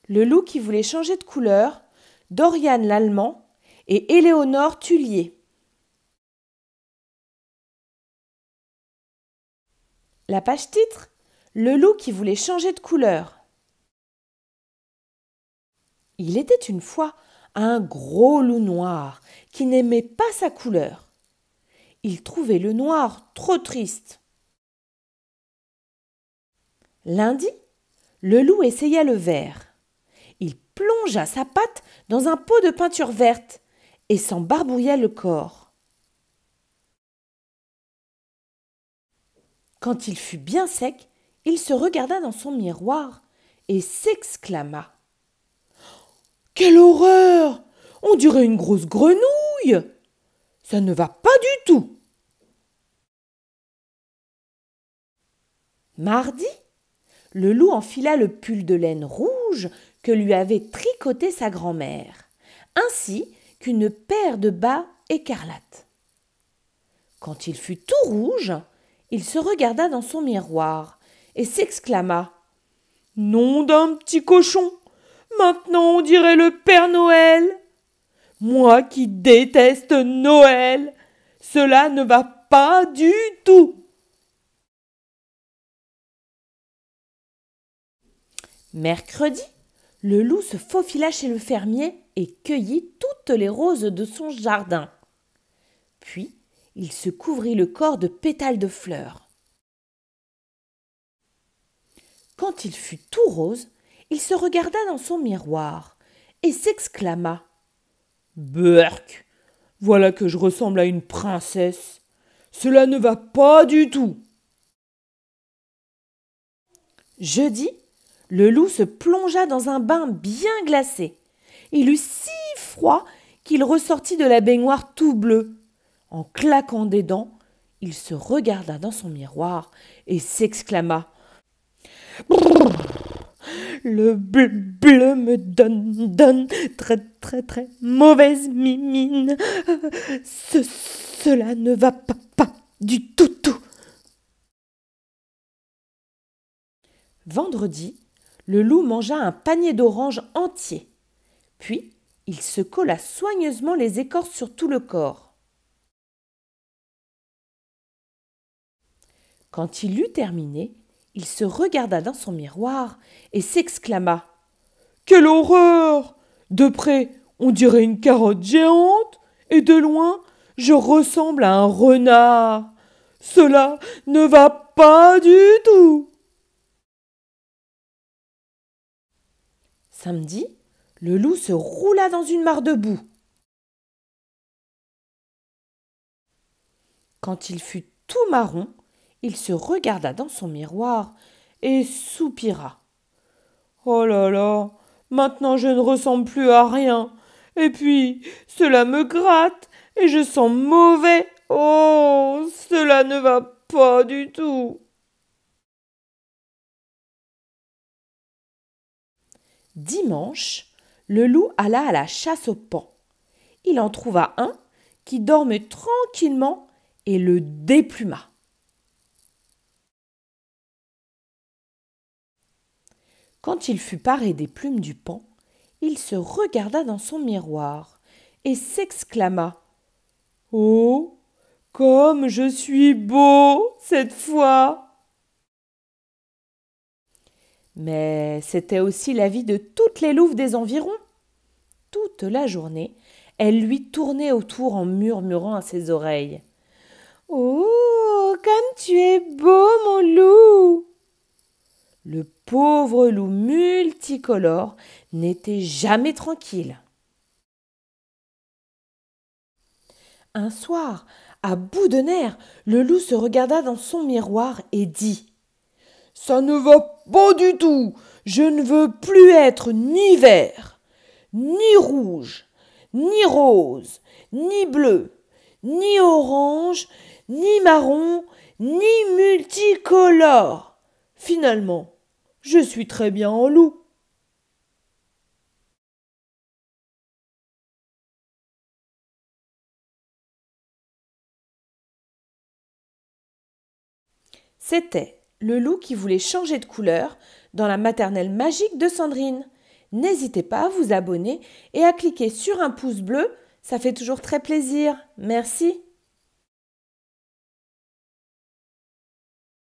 Le loup qui voulait changer de couleur, Dorian l'Allemand et Éléonore Tullier. La page titre: Le loup qui voulait changer de couleur. Il était une fois un gros loup noir qui n'aimait pas sa couleur. Il trouvait le noir trop triste. Lundi, le loup essaya le vert. Il plongea sa patte dans un pot de peinture verte et s'en barbouilla le corps. Quand il fut bien sec, il se regarda dans son miroir et s'exclama: « Quelle horreur! On dirait une grosse grenouille! Ça ne va pas du tout! » Mardi, le loup enfila le pull de laine rouge que lui avait tricoté sa grand-mère, ainsi qu'une paire de bas écarlates. Quand il fut tout rouge, il se regarda dans son miroir et s'exclama: « Nom d'un petit cochon! Maintenant on dirait le Père Noël! Moi qui déteste Noël! Cela ne va pas du tout! » Mercredi, le loup se faufila chez le fermier et cueillit toutes les roses de son jardin. Puis, il se couvrit le corps de pétales de fleurs. Quand il fut tout rose, il se regarda dans son miroir et s'exclama: « Berk, voilà que je ressemble à une princesse. Cela ne va pas du tout. » Jeudi, le loup se plongea dans un bain bien glacé. Il eut si froid qu'il ressortit de la baignoire tout bleu. En claquant des dents, il se regarda dans son miroir et s'exclama: « Le bleu me donne très mauvaise mine. Cela ne va pas du tout. » Vendredi, le loup mangea un panier d'oranges entier. Puis, il se colla soigneusement les écorces sur tout le corps. Quand il eut terminé, il se regarda dans son miroir et s'exclama: « Quelle horreur! De près, on dirait une carotte géante, et de loin, je ressemble à un renard. Cela ne va pas du tout. » Samedi, le loup se roula dans une mare de boue. Quand il fut tout marron, il se regarda dans son miroir et soupira. « Oh là là, maintenant je ne ressemble plus à rien. Et puis, cela me gratte et je sens mauvais. Oh, cela ne va pas du tout. » Dimanche, le loup alla à la chasse au paon. Il en trouva un qui dormait tranquillement et le dépluma. Quand il fut paré des plumes du paon, il se regarda dans son miroir et s'exclama: « Oh, comme je suis beau cette fois !» Mais c'était aussi l'avis de toutes les louves des environs. Toute la journée, elles lui tournaient autour en murmurant à ses oreilles: « Oh, comme tu es beau, mon loup !» Le pauvre loup multicolore n'était jamais tranquille. Un soir, à bout de nerfs, le loup se regarda dans son miroir et dit: « Ça ne va pas du tout. Je ne veux plus être ni vert, ni rouge, ni rose, ni bleu, ni orange, ni marron, ni multicolore. Finalement, je suis très bien en loup. » C'était le loup qui voulait changer de couleur dans la maternelle magique de Sandrine. N'hésitez pas à vous abonner et à cliquer sur un pouce bleu, ça fait toujours très plaisir. Merci.